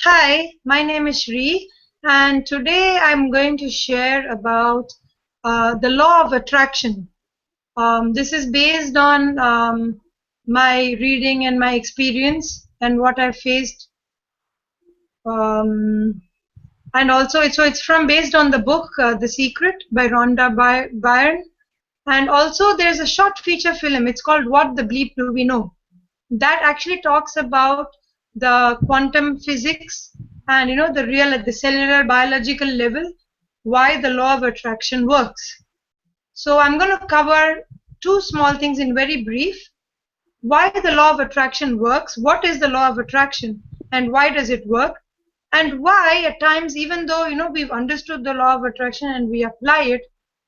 Hi, my name is Shri, and today I'm going to share about the law of attraction. This is based on my reading and my experience and what I faced, um, and also it's from based on the book The Secret by Rhonda Byrne, and also there's a short feature film. It's called What the Bleep Do We Know? That actually talks about the quantum physics and the real at the cellular biological level, why the law of attraction works. So I'm going to cover two small things in very brief: why the law of attraction works, what is the law of attraction, and why does it work, and why at times, even though we've understood the law of attraction and we apply it,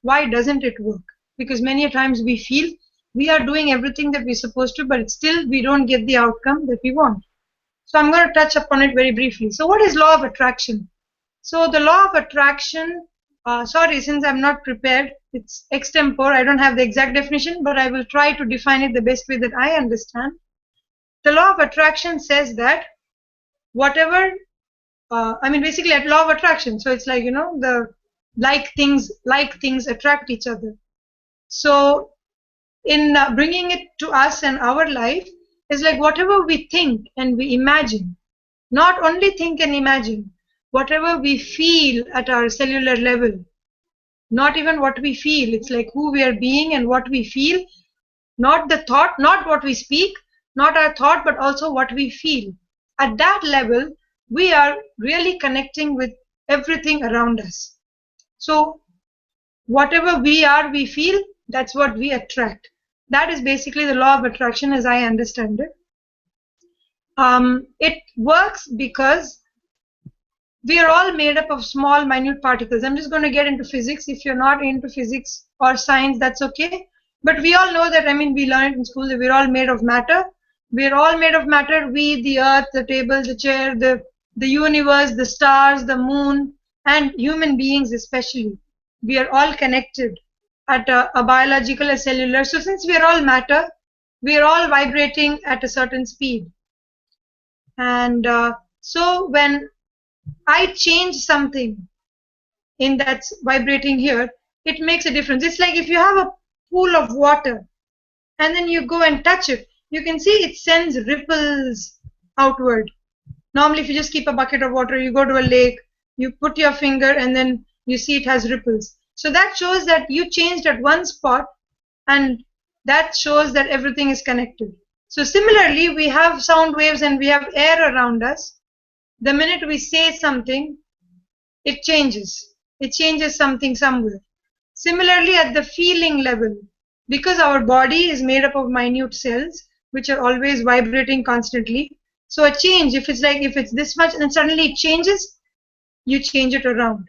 why doesn't it work? Because many a times we feel we are doing everything that we're supposed to, but still we don't get the outcome that we want. So I'm going to touch upon it very briefly. So what is law of attraction? So the law of attraction, sorry, since I'm not prepared, it's extempore. I don't have the exact definition, but I will try to define it the best way that I understand. The law of attraction says that whatever, basically at law of attraction. So it's like, the like things attract each other. So in bringing it to us and our life, is like whatever we think and we imagine, not only think and imagine, whatever we feel at our cellular level, not even what we feel, it's like who we are being and what we feel, not the thought, not what we speak, not our thought, but also what we feel. At that level, we are really connecting with everything around us. So whatever we are, we feel, that's what we attract. That is basically the law of attraction as I understand it. It works because we are all made up of small, minute particles. I'm just going to get into physics. If you're not into physics or science, that's okay. But we all know that, we learned in school that we're all made of matter. We're all made of matter. We, the earth, the table, the chair, the universe, the stars, the moon, and human beings especially. We are all connected at a biological, a cellular. So since we are all matter, we are all vibrating at a certain speed. And so when I change something in that's vibrating here, it makes a difference. It's like if you have a pool of water and then you go and touch it, you can see it sends ripples outward. Normally, if you just keep a bucket of water, you go to a lake, you put your finger and then you see it has ripples. So that shows that you changed at one spot, and that shows that everything is connected. So similarly, we have sound waves and we have air around us. The minute we say something, it changes. It changes something somewhere. Similarly, at the feeling level, because our body is made up of minute cells, which are always vibrating constantly. So a change, if it's this much and suddenly it changes, you change it around.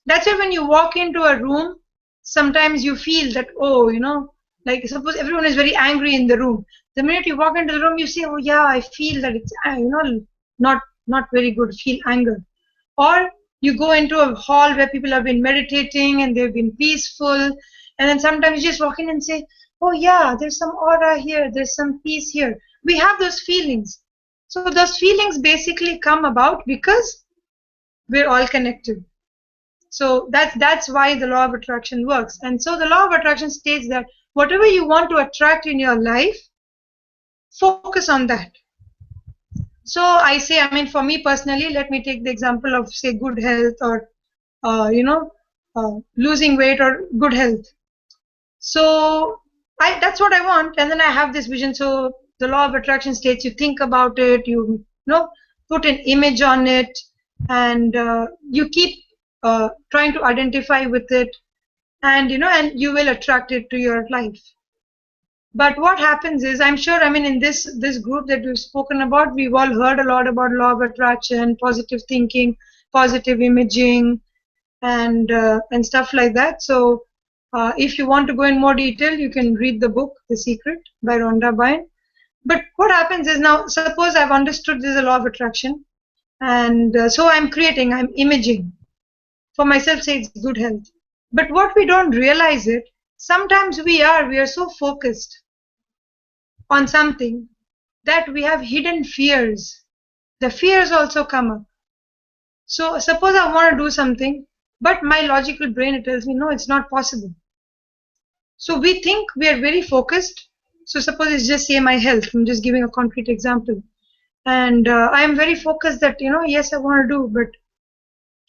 That's why when you walk into a room, sometimes you feel that, oh, like suppose everyone is very angry in the room. The minute you walk into the room, you say, oh yeah, I feel that it's, not very good, feel anger. Or you go into a hall where people have been meditating and they've been peaceful, and then sometimes you just walk in and say, oh yeah, there's some aura here, there's some peace here. We have those feelings. So those feelings basically come about because we're all connected. So that's why the law of attraction works. And so the law of attraction states that whatever you want to attract in your life, focus on that. So I say, for me personally, let me take the example of, say, good health, or losing weight, or good health. So that's what I want, and then I have this vision. So the law of attraction states you think about it, you put an image on it, and you keep trying to identify with it, and and you will attract it to your life. But what happens is, I'm sure, in this group that we've spoken about, we've all heard a lot about law of attraction, positive thinking, positive imaging, and stuff like that. So if you want to go in more detail, you can read the book The Secret by Rhonda Byrne. But what happens is, now suppose I've understood there's a law of attraction, and so I'm imaging for myself, say it's good health. But what we don't realize it, sometimes we are so focused on something that we have hidden fears. The fears also come up. So suppose I want to do something, but my logical brain tells me, no, it's not possible. So we think we are very focused. So suppose it's just say my health. I'm just giving a concrete example. And I am very focused that, yes, I want to do, but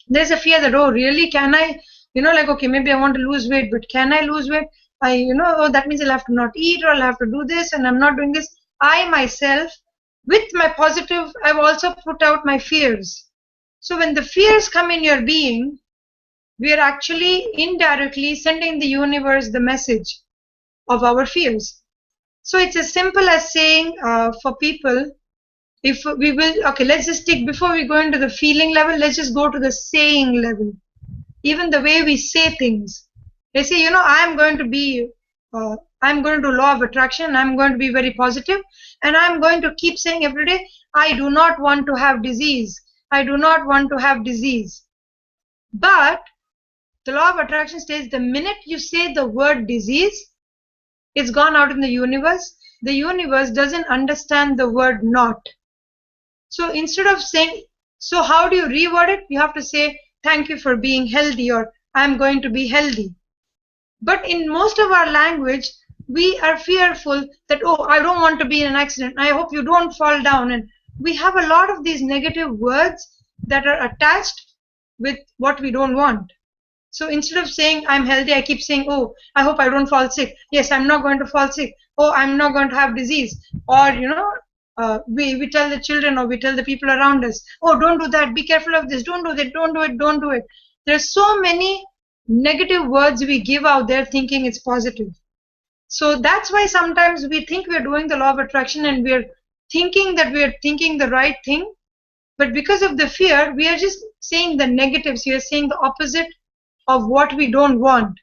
there's a fear that, oh, really, can I, like, okay, maybe I want to lose weight, but can I lose weight? Oh, that means I'll have to not eat, or I'll have to do this, and I'm not doing this. I myself, with my positive, I've also put out my fears. So when the fears come in your being, we are actually indirectly sending the universe the message of our fears. So it's as simple as saying for people, if we will, okay, let's just take, before we go into the feeling level, let's just go to the saying level. Even the way we say things. They say, I'm going to be, I'm going to do law of attraction, I'm going to be very positive, and I'm going to keep saying every day, I do not want to have disease. I do not want to have disease. But the law of attraction says the minute you say the word disease, it's gone out in the universe. The universe doesn't understand the word not. So instead of saying, so how do you reword it? You have to say, thank you for being healthy, or I'm going to be healthy. But in most of our language, we are fearful that, oh, I don't want to be in an accident. I hope you don't fall down. And we have a lot of these negative words that are attached with what we don't want. So instead of saying I'm healthy, I keep saying, oh, I hope I don't fall sick. Yes, I'm not going to fall sick. Oh, I'm not going to have disease. Or, we tell the children, or we tell the people around us, oh, don't do that. Be careful of this. Don't do that. Don't do it. Don't do it. There's so many negative words we give out there thinking it's positive. So that's why sometimes we think we're doing the law of attraction and we're thinking that we're thinking the right thing. But because of the fear, we are just saying the negatives. We are saying the opposite of what we don't want.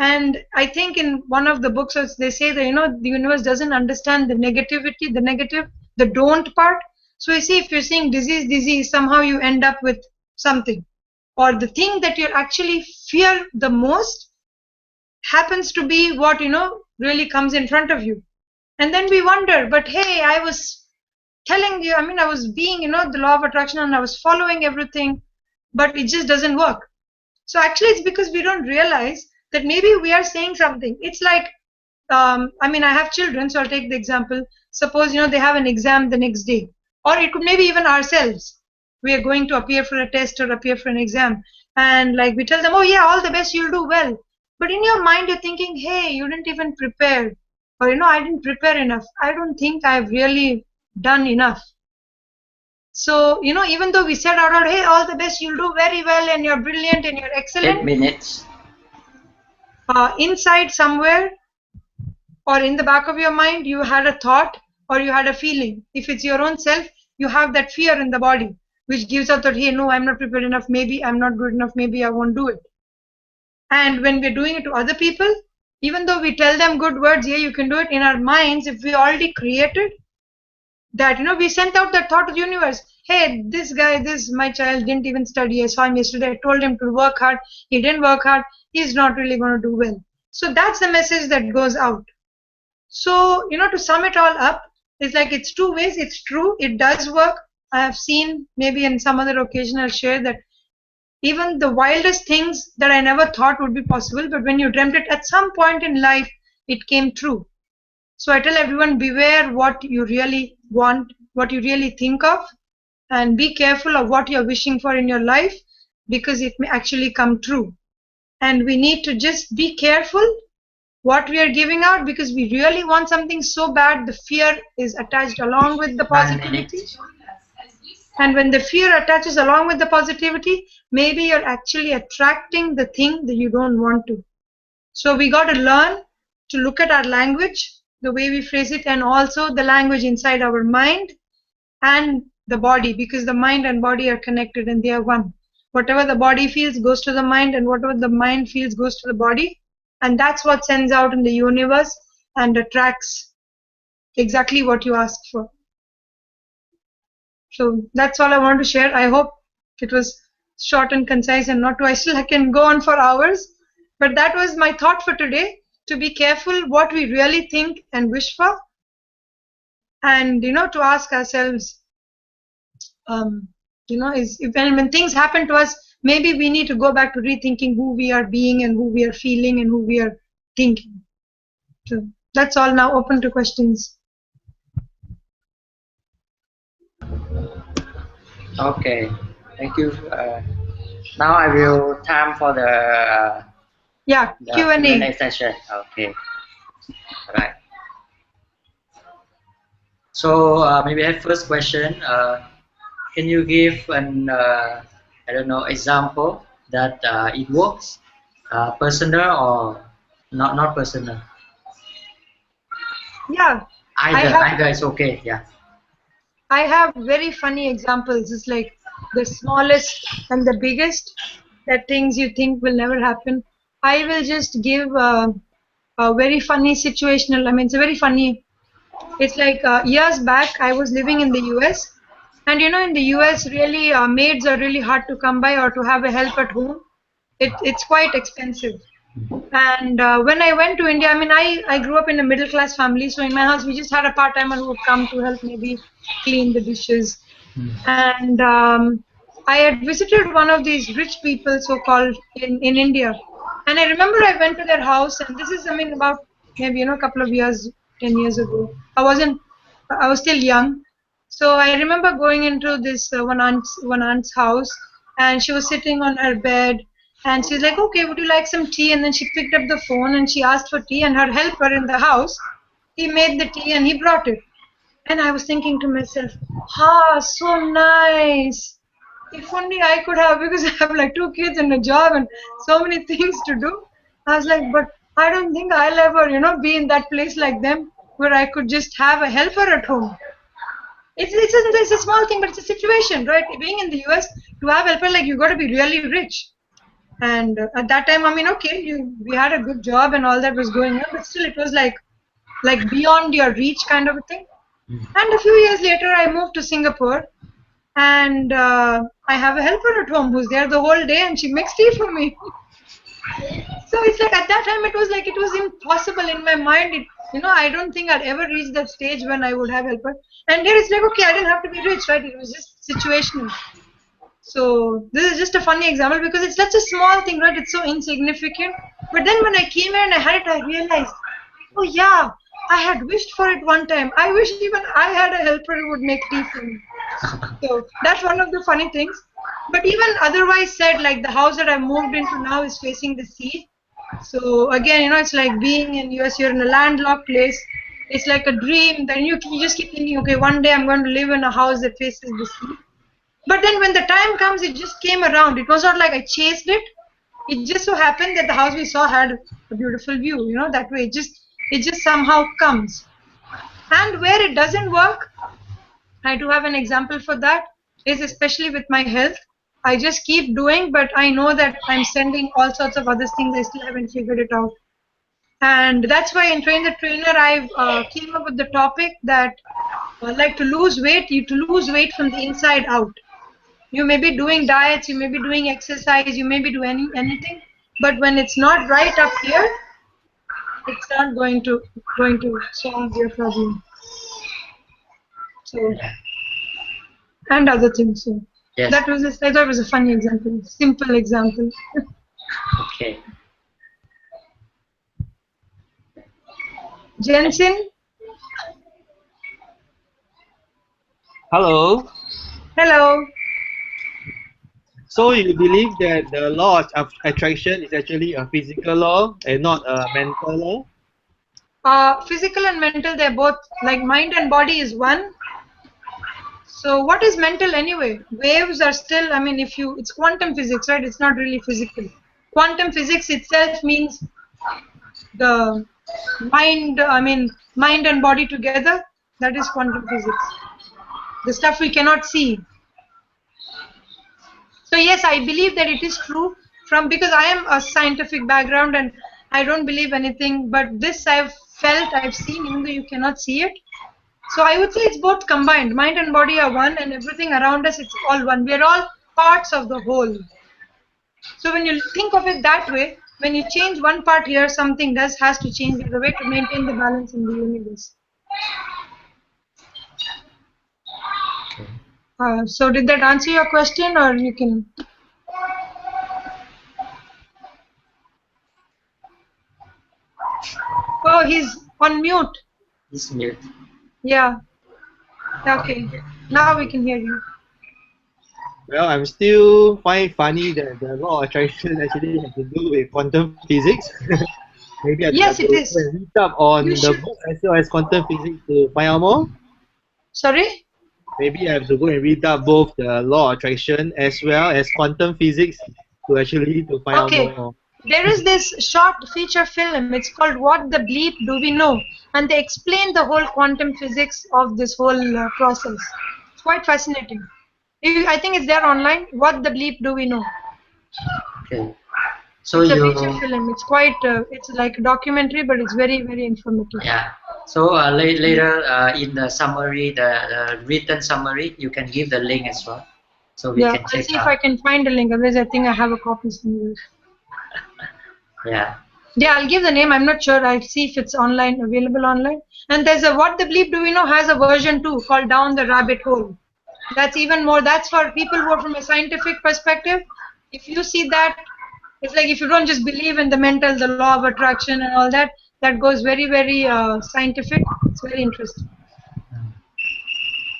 And I think in one of the books they say that the universe doesn't understand the negativity, the negative, the don't part. So you see, if you're saying disease, somehow you end up with something, or the thing that you actually fear the most happens to be what really comes in front of you. And then we wonder, but hey, I was telling you, I was being the law of attraction and I was following everything, but it just doesn't work. So actually, it's because we don't realize that maybe we are saying something. It's like, I have children, so I'll take the example. Suppose, they have an exam the next day, or it could maybe even ourselves. We are going to appear for a test or appear for an exam. And like we tell them, oh yeah, all the best, you'll do well. But in your mind, you're thinking, hey, you didn't even prepare. Or, I didn't prepare enough. I don't think I've really done enough. So, even though we said out loud, hey, all the best, you'll do very well and you're brilliant and you're excellent. 10 minutes. Inside somewhere or in the back of your mind, you had a thought or you had a feeling. If it's your own self, you have that fear in the body, which gives out that, hey, no, I'm not prepared enough. Maybe I'm not good enough. Maybe I won't do it. And when we're doing it to other people, even though we tell them good words, yeah, you can do it, in our minds, if we already created that, we sent out that thought to the universe. Hey, this guy, my child didn't even study. I saw him yesterday. I told him to work hard. He didn't work hard. He's not really going to do well. So that's the message that goes out. So, to sum it all up, it's like it's two ways. It's true. It does work. I have seen, maybe in some other occasion I'll share that even the wildest things that I never thought would be possible, but when you dreamt it at some point in life, it came true. So I tell everyone, beware what you really want, what you really think of, and be careful of what you're wishing for in your life, because it may actually come true. And we need to just be careful what we are giving out, because we really want something so bad, the fear is attached along with the positivity. And when the fear attaches along with the positivity, maybe you're actually attracting the thing that you don't want to. So we got to learn to look at our language, the way we phrase it, and also the language inside our mind and the body, because the mind and body are connected and they are one. Whatever the body feels goes to the mind, and whatever the mind feels goes to the body. And that's what sends out in the universe and attracts exactly what you ask for. So that's all I want to share. I hope it was short and concise and not too. I still can go on for hours, but that was my thought for today, to be careful what we really think and wish for, and to ask ourselves, You know, is if when things happen to us, maybe we need to go back to rethinking who we are being and who we are feeling and who we are thinking. So that's all. Now open to questions. Okay, thank you. Now I will time for the Q&A. Q&A session. Okay, right. So maybe I have first question. Can you give an I don't know example that it works, personal or not personal? Yeah, Either is okay. Yeah. I have very funny examples. It's like the smallest and the biggest, that things you think will never happen. I will just give a very funny situational. I mean, it's a very funny. It's like years back, I was living in the US, and you know, in the US, really, maids are really hard to come by, or to have a help at home. It's quite expensive. And when I went to India, I mean, I grew up in a middle class family, so in my house we just had a part timer who would come to help maybe clean the dishes. And I had visited one of these rich people, so called, in India. And I remember I went to their house, and this is, I mean, about maybe, you know, a couple of years, 10 years ago. I was still young. So I remember going into this one aunt's house, and she was sitting on her bed, and she's like, okay, would you like some tea? And then she picked up the phone and she asked for tea, and her helper in the house, he made the tea and he brought it. And I was thinking to myself, so nice. If only I could have, because I have like 2 kids and a job and so many things to do. I was like, but I don't think I'll ever, you know, be in that place like them where I could just have a helper at home. It's a small thing, but it's a situation, right? Being in the US, to have helper, like, you got to be really rich. And at that time, I mean, okay, we had a good job and all that was going on, but still, it was like beyond your reach kind of a thing. And a few years later, I moved to Singapore, and I have a helper at home who's there the whole day, and she makes tea for me. So it's like, at that time, it was like, it was impossible in my mind. You know, I don't think I'd ever reach that stage when I would have helper. And here it's like, okay, I didn't have to be rich, right? It was just situational. So this is just a funny example because it's such a small thing, right? It's so insignificant. But then when I came here and I had it, I realized, oh yeah, I had wished for it one time. I wish even I had a helper who would make tea for me. So that's one of the funny things. But even otherwise said, like, the house that I moved into now is facing the sea. So again, you know, it's like being in US, you're in a landlocked place. It's like a dream. Then you just keep thinking, okay, one day I'm going to live in a house that faces the sea. But then when the time comes, it just came around. It was not like I chased it. It just so happened that the house we saw had a beautiful view, you know, that way. It just somehow comes. And where it doesn't work, I do have an example for that, is especially with my health. I just keep doing, but I know that I'm sending all sorts of other things. I still haven't figured it out. And that's why in Train the Trainer, I've came up with the topic that like to lose weight, to lose weight from the inside out. You may be doing diets, you may be doing exercise, you may be doing anything, but when it's not right up here, it's not going to solve your problem. So, and other things. So Yes. I thought it was a funny example, simple example. Okay. Jensen. Hello. Hello. So you believe that the law of attraction is actually a physical law and not a mental law? Physical and mental, they're both, like, mind and body is one. So what is mental anyway? Waves are still, I mean, it's quantum physics, right? It's not really physical. Quantum physics itself means the mind and body together. That is quantum physics, the stuff we cannot see. So yes, I believe that it is true, because I am a scientific background and I don't believe anything, but this I've seen, even though you cannot see it. So I would say it's both combined. Mind and body are one, and everything around us, it's all one. We're all parts of the whole. So when you think of it that way, when you change one part here, something has to change the other way to maintain the balance in the universe. So did that answer your question, or you can? Oh, he's on mute. He's mute. Yeah. Okay. Now we can hear you. Well, I'm still find funny that the law of attraction actually has to do with quantum physics. Maybe I have Yes, to it go is. and read up on You the should. book as well as quantum physics to find out more. Sorry? Maybe I have to go and read up both the law of attraction as well as quantum physics to find out Okay. more. There is this short feature film. It's called What the Bleep Do We Know? And they explain the whole quantum physics of this whole process. It's quite fascinating. I think it's there online. What the Bleep Do We Know? Okay. So It's a you. feature film. It's quite, it's like a documentary, but it's very, very informative. Yeah. So later in the summary, the written summary, you can give the link as well, so we Yeah, can I'll check see if I out. can find a link. Otherwise, I think I have a copy somewhere. Yeah. Yeah, I'll give the name. I'm not sure. I'll see if it's online, available online. And there's a What the Bleep Do We Know has a version too called Down the Rabbit Hole. That's even more. That's for people who are from a scientific perspective. If you see that, it's like if you don't just believe in the mental, the law of attraction and all that, that goes very, very scientific. It's very interesting.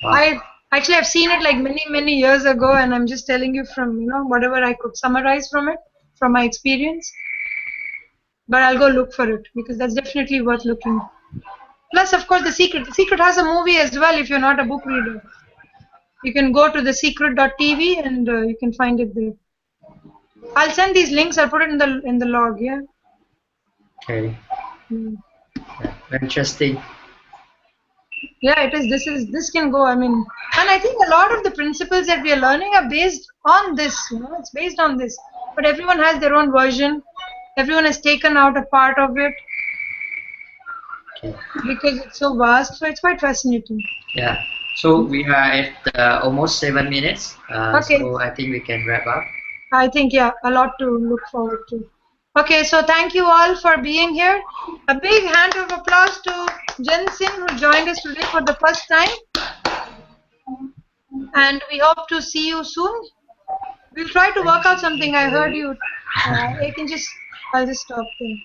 Wow. I actually I've seen it like many, many years ago, and I'm just telling you from whatever I could summarize from it, from my experience. But I'll go look for it because that's definitely worth looking. Plus, of course, The Secret. The Secret has a movie as well if you're not a book reader. You can go to thesecret.tv and you can find it there. I'll send these links. I'll put it in the log. Yeah. Okay. Hmm. Yeah. Interesting. Yeah, it is. This can go. I mean, and I think a lot of the principles that we are learning are based on this. It's based on this. But everyone has their own version. Everyone has taken out a part of it Okay. because it's so vast. So it's quite fascinating. Yeah. So we are at almost 7 minutes. Okay. So I think we can wrap up. I think, yeah, a lot to look forward to. Okay, so thank you all for being here. A big hand of applause to Jensen who joined us today for the first time. And we hope to see you soon. We'll try to work out something. I heard you. I'll just stop there.